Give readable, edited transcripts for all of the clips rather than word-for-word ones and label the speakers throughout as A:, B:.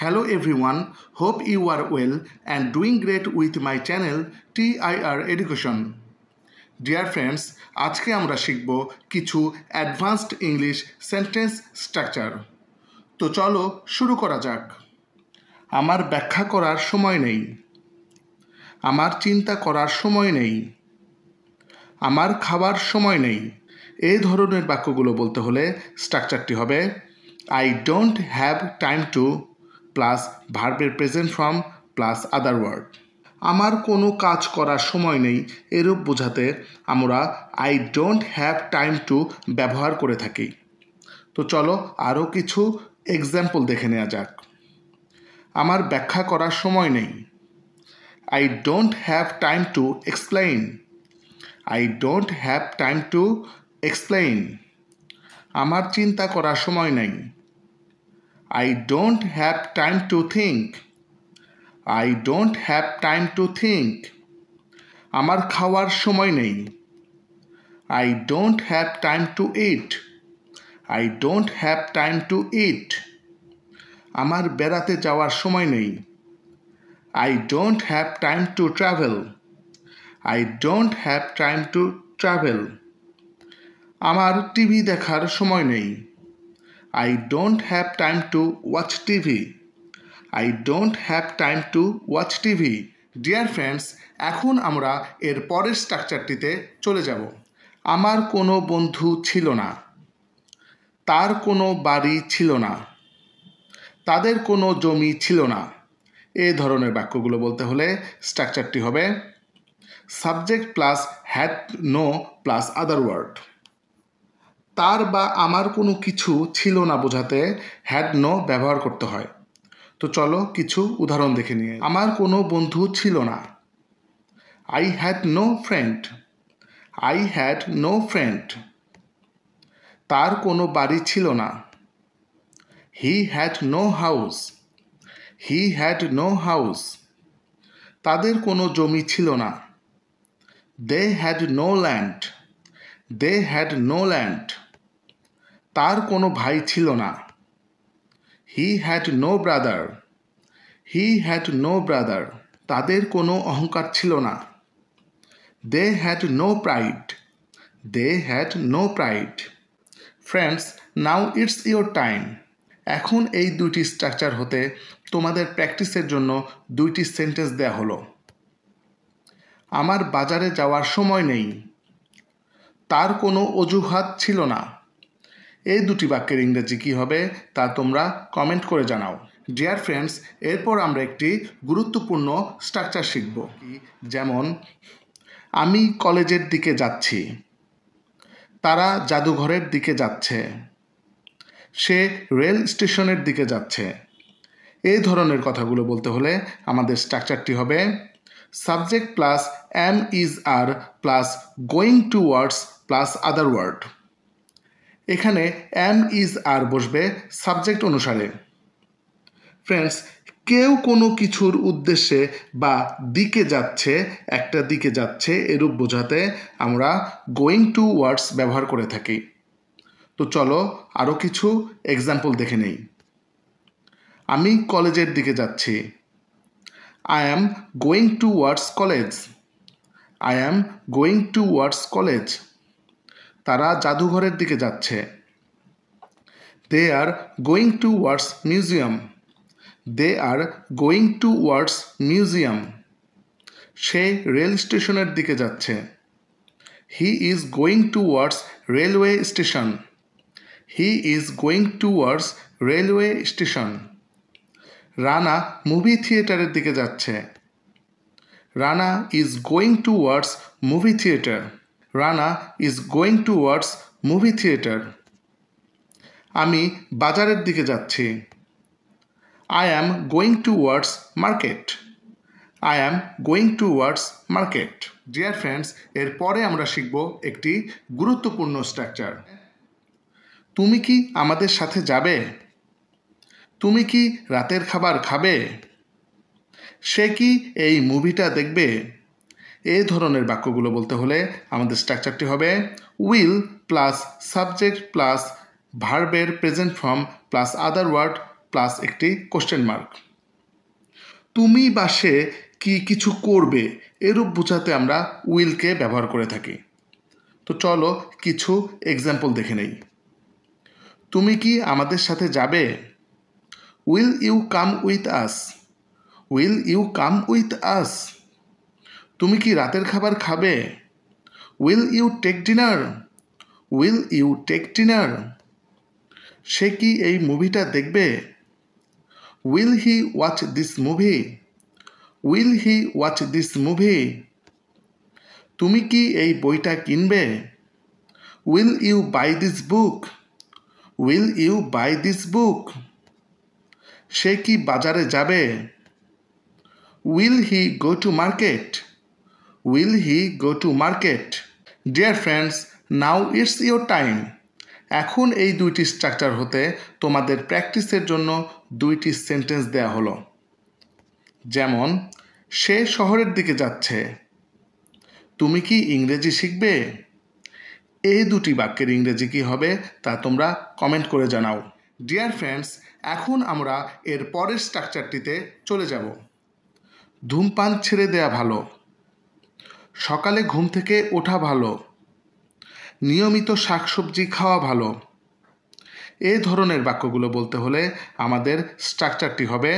A: Hello everyone, hope you are well and doing great with my channel TIR Education. Dear friends, আজকে আমরা শিখব কিছু advanced English sentence structure. তো চলো শুরু করা যাক। আমার ব্যাখ্যা করার সময় নেই। আমার চিন্তা করার সময় নেই। আমার খাবার সময় নেই। এই ধরনের বাক্যগুলো বলতে হলে স্ট্রাকচারটি হবে I don't have time to plus ভার্বের present form plus other word. আমার কোনো কাজ করার সময় নেই এরূপ বোঝাতে আমরা I don't have time to ব্যবহার করে থাকি। তো চলো আরও কিছু এক্সাম্পল দেখে নেওয়া যাক। আমার ব্যাখ্যা করার সময় নেই। I don't have time to explain. I don't have time to explain. আমার চিন্তা করার সময় নেই। I don't have time to think. I don't have time to think. আমার খাওয়ার সময় নেই। I don't have time to eat. I don't have time to eat. আমার বেড়াতে যাওয়ার সময় নেই। I don't have time to travel. I don't have time to travel. আমার টিভি দেখার সময় নেই। I don't have time to watch TV. I don't have time to watch TV. Dear friends, এখন আমরা এর পরের স্ট্রাকচারটিতে চলে যাব। আমার কোনো বন্ধু ছিল না। তার কোনো বাড়ি ছিল না। তাদের কোনো জমি ছিল না। এই ধরনের বাক্যগুলো বলতে হলে স্ট্রাকচারটি হবে subject plus had no plus other word. তার বা আমার কোনো কিছু ছিল না বোঝাতে হ্যাড নো ব্যবহার করতে হয়। তো চলো কিছু উদাহরণ দেখে নিয়ে। আমার কোনো বন্ধু ছিল না। I had no friend. I had no friend. তার কোনো বাড়ি ছিল না। He had no house. He had no house. তাদের কোনো জমি ছিল না। They had no land. They had no land. তার কোনো ভাই ছিল না। He had no brother. He had no brother. তাদের কোনো অহংকার ছিল না। They had no pride. They had no pride. Friends, now it's your time. এখন এই দুইটি স্ট্রাকচার হতে তোমাদের প্র্যাকটিসের জন্য দুইটি সেন্টেন্স দেয়া হলো। আমার বাজারে যাওয়ার সময় নেই। তার কোনো অজুহাত ছিল না। এই দুটি বাক্যের ইংরেজি কী হবে তা তোমরা কমেন্ট করে জানাও। ডিয়ার ফ্রেন্ডস, এরপর আমরা একটি গুরুত্বপূর্ণ স্ট্রাকচার শিখব, যেমন আমি কলেজের দিকে যাচ্ছি। তারা জাদুঘরের দিকে যাচ্ছে। সে রেল স্টেশনের দিকে যাচ্ছে। এই ধরনের কথাগুলো বলতে হলে আমাদের স্ট্রাকচারটি হবে subject plus am is are plus going towards plus other word. এখানে এম ইজ আর বসবে সাবজেক্ট অনুসারে। ফ্রেন্ডস, কেউ কোনো কিছুর উদ্দেশ্যে বা দিকে যাচ্ছে, একটা দিকে যাচ্ছে এরূপ বোঝাতে আমরা গোয়িং টু ওয়ার্ডস ব্যবহার করে থাকি। তো চলো আরও কিছু এক্সাম্পল দেখে নেই। আমি কলেজের দিকে যাচ্ছি। I am going towards college. I am going towards college. তারা জাদুঘরের দিকে যাচ্ছে। They are going towards museum. They are going towards museum. সে রেল স্টেশনের দিকে যাচ্ছে। He is going towards railway station. He is going towards railway station. Rana movie থিয়েটারের দিকে যাচ্ছে। Rana is going towards movie theatre. Rana is going towards movie theatre. আমি বাজারের দিকে যাচ্ছি। I am going towards market. I am going towards market. Dear friends, এরপরে আমরা শিখব একটি গুরুত্বপূর্ণ স্ট্রাকচার। তুমি কি আমাদের সাথে যাবে? তুমি কি রাতের খাবার খাবে? সে কি এই মুভিটা দেখবে? এই ধরনের বাক্যগুলো বলতে হলে আমাদের স্ট্রাকচারটি হবে উইল প্লাস সাবজেক্ট প্লাস ভার্বের present form plus other word plus একটি কোশ্চেন মার্ক। তুমি বা সে কি কিছু করবে এরূপ বোঝাতে আমরা উইলকে ব্যবহার করে থাকি। তো চলো কিছু এক্সাম্পল দেখে নেই। তুমি কি আমাদের সাথে যাবে? Will you come with us? Will you come with us? তুমি কি রাতের খাবার খাবে? Will you take dinner? Will you take dinner? সে কি এই মুভিটা দেখবে? Will he watch this movie? Will he watch this movie? তুমি কি এই বইটা কিনবে? Will you buy this book? Will you buy this book? সে কি বাজারে যাবে? Will he go to market? Will he go to market? Dear friends, now it's your time. এখন এই দুইটি স্ট্রাকচার হতে তোমাদের প্র্যাকটিসের জন্য দুইটি সেন্টেন্স দেয়া হলো। যেমন, সে শহরের দিকে যাচ্ছে। তুমি কি ইংরেজি শিখবে? এই দুটি বাক্যের ইংরেজি কী হবে তা তোমরা কমেন্ট করে জানাও। ডিয়ার ফ্রেন্ডস, এখন আমরা এর পরের স্ট্রাকচারটিতে চলে যাব। ধূমপান ছেড়ে দেয়া ভালো। সকালে ঘুম থেকে ওঠা ভালো। নিয়মিত শাকসবজি খাওয়া ভালো। এই ধরনের বাক্যগুলো বলতে হলে আমাদের স্ট্রাকচারটি হবে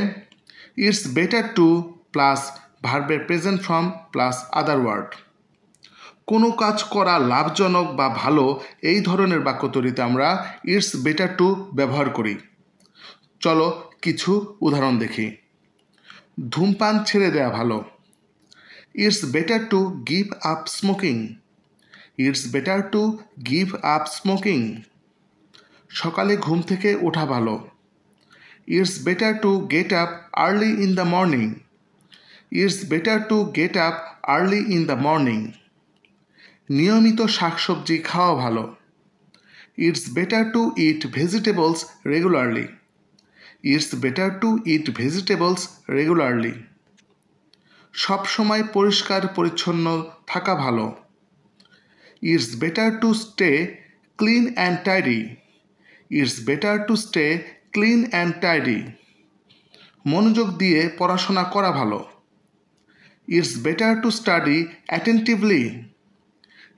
A: ইটস বেটার টু প্লাস ভার্বের present form plus other word. কোনো কাজ করা লাভজনক বা ভালো এই ধরনের বাক্য তৈরিতে আমরা ইটস বেটার টু ব্যবহার করি। চলো কিছু উদাহরণ দেখি। ধূমপান ছেড়ে দেয়া ভালো। It's better to give up smoking. It's better to give up smoking. সকালে ঘুম থেকে ওঠা ভালো। It's better to get up early in the morning. It's better to get up early in the morning. নিয়মিত শাকসবজি খাওয়া ভালো। It's better two it vegetables regularly. It's better two it vegetables regularly. সবসময় পরিষ্কার পরিচ্ছন্ন থাকা ভালো। It's better to stay clean and tidy. It's better to stay clean and tidy. মনোযোগ দিয়ে পড়াশোনা করা ভালো। It's better to study attentively.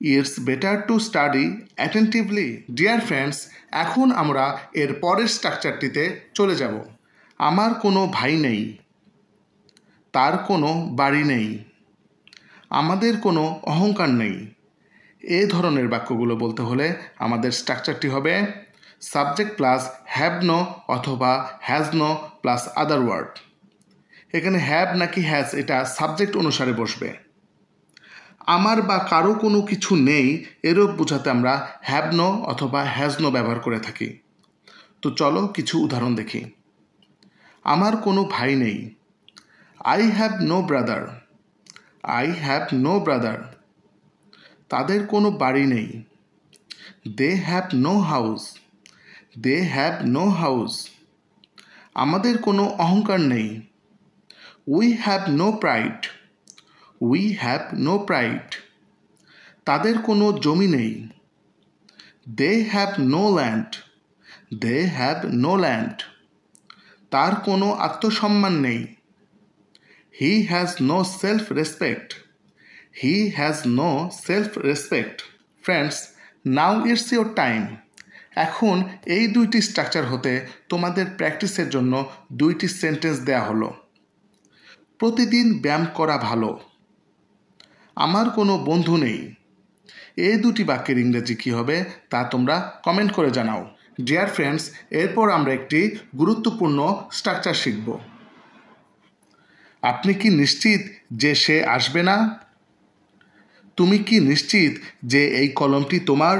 A: It's better to study attentively. Dear friends, এখন আমরা এর পরের স্ট্রাকচারটিতে চলে যাব। আমার কোনো ভাই নেই। তার কোনো বাড়ি নেই। আমাদের কোনো অহংকার নেই। এই ধরনের বাক্যগুলো বলতে হলে আমাদের স্ট্রাকচারটি হবে সাবজেক্ট প্লাস হ্যাভ নো অথবা has no plus other word. এখানে হ্যাভ নাকি হ্যাজ এটা সাবজেক্ট অনুসারে বসবে। আমার বা কারো কোনো কিছু নেই এরূপ বোঝাতে আমরা হ্যাভ নো অথবা হ্যাজ নো ব্যবহার করে থাকি। তো চলো কিছু উদাহরণ দেখি। আমার কোনো ভাই নেই। I have no brother. I have no brother. তাদের কোনো বাড়ি নেই। They have no house. They have no house. আমাদের কোনো অহংকার নেই। We have no pride. We have no pride. তাদের কোনো জমি নেই। They have no land. They have no land. তার কোনো আত্মসম্মান নেই। He has no self respect. He has no self respect. Friends, now it's your time. এখন এই দুইটি স্ট্রাকচার হতে তোমাদের প্র্যাকটিসের জন্য দুইটি সেন্টেন্স দেয়া হলো। প্রতিদিন ব্যায়াম করা ভালো। আমার কোনো বন্ধু নেই। এই দুটি বাক্যের ইংরেজি কী হবে তা তোমরা কমেন্ট করে জানাও। ডিয়ার ফ্রেন্ডস, এরপর আমরা একটি গুরুত্বপূর্ণ স্ট্রাকচার শিখব। আপনি কি নিশ্চিত যে সে আসবে না? তুমি কি নিশ্চিত যে এই কলমটি তোমার?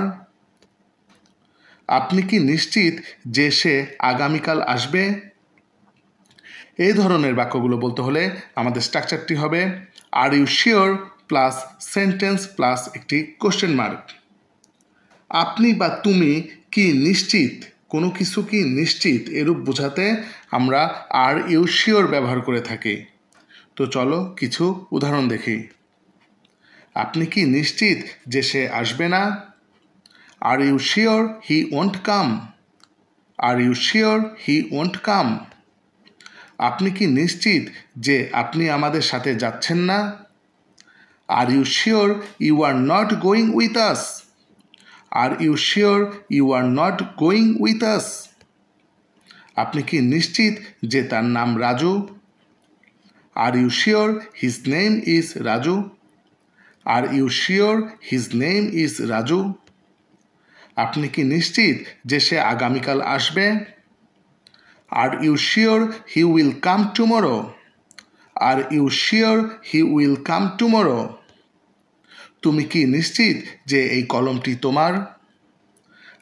A: আপনি কি নিশ্চিত যে সে আগামীকাল আসবে? এই ধরনের বাক্যগুলো বলতে হলে আমাদের স্ট্রাকচারটি হবে are you sure plus sentence plus একটি কোশ্চেন মার্ক। আপনি বা তুমি কি নিশ্চিত, কোনো কিছু কি নিশ্চিত এরূপ বোঝাতে আমরা আর ইউ শিওর ব্যবহার করে থাকি। তো চলো কিছু উদাহরণ দেখি। আপনি কি নিশ্চিত যে সে আসবে না? Are you sure he won't come? Are you sure he won't come? আপনি কি নিশ্চিত যে আপনি আমাদের সাথে যাচ্ছেন না? Are you sure you are not going with us? Are you sure you are not going with us? আপনি কি নিশ্চিত যে তার নাম Raju? Are you sure his name is Raju? Are you sure his name is Raju? আপনি কি নিশ্চিত যে সে আগামীকাল আসবে? Are you sure he will come tomorrow? Are you sure he will come tomorrow? তুমি কি নিশ্চিত যে এই কলমটি তোমার?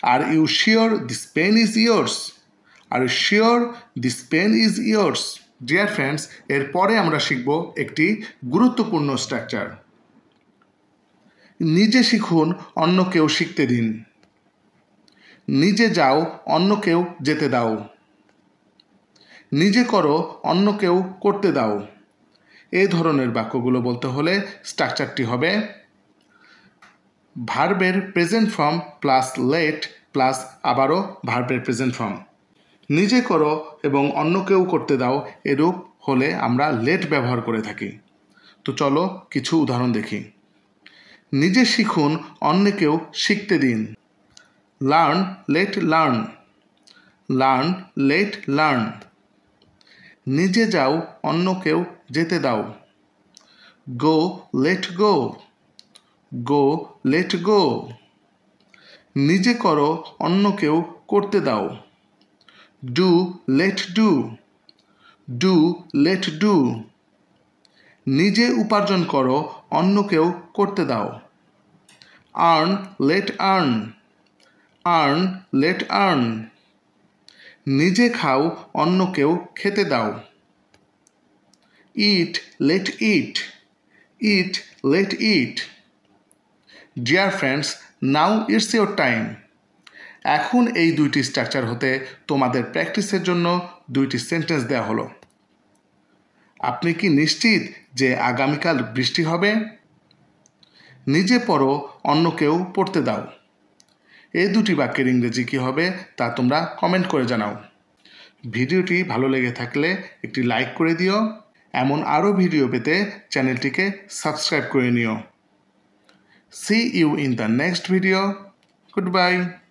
A: Are you sure this pen is yours? Are you sure this pen is yours? Dear friends, এরপরে আমরা শিখব একটি গুরুত্বপূর্ণ স্ট্রাকচার। নিজে শিখুন, অন্যকেও শিখতে দিন। নিজে যাও, অন্যকেও যেতে দাও। নিজে করো, অন্যকেও করতে দাও। এই ধরনের বাক্যগুলো বলতে হলে স্ট্রাকচারটি হবে ভার্বের present form plus let plus আবারও ভার্বের প্রেজেন্ট ফর্ম। নিজে করো এবং অন্যকেও করতে দাও এরূপ হলে আমরা লেট ব্যবহার করে থাকি। তো চলো কিছু উদাহরণ দেখি। নিজে শিখুন, অন্যকেও শিখতে দিন। Learn let learn. Learn let learn. নিজে যাও, অন্যকেও যেতে দাও। Go let go. Go let go. নিজে করো, অন্যকেও করতে দাও। Do let do. Do let do. নিজে উপার্জন করো, অন্যকেও করতে দাও। Earn let earn. Earn let earn. নিজে খাও, অন্যকেও খেতে দাও। Eat let eat. Eat let eat. Dear friends, now it's your time. এখন এই দুইটি স্ট্রাকচার হতে তোমাদের প্র্যাকটিসের জন্য দুইটি সেন্টেন্স দেওয়া হলো। আপনি কি নিশ্চিত যে আগামীকাল বৃষ্টি হবে? নিজে পড়ো, অন্যকেও পড়তে দাও। এই দুটি বাক্যের ইংরেজি কী হবে তা তোমরা কমেন্ট করে জানাও। ভিডিওটি ভালো লেগে থাকলে একটি লাইক করে দিও। এমন আরও ভিডিও পেতে চ্যানেলটিকে সাবস্ক্রাইব করে নিও। See you in the next video. Goodbye.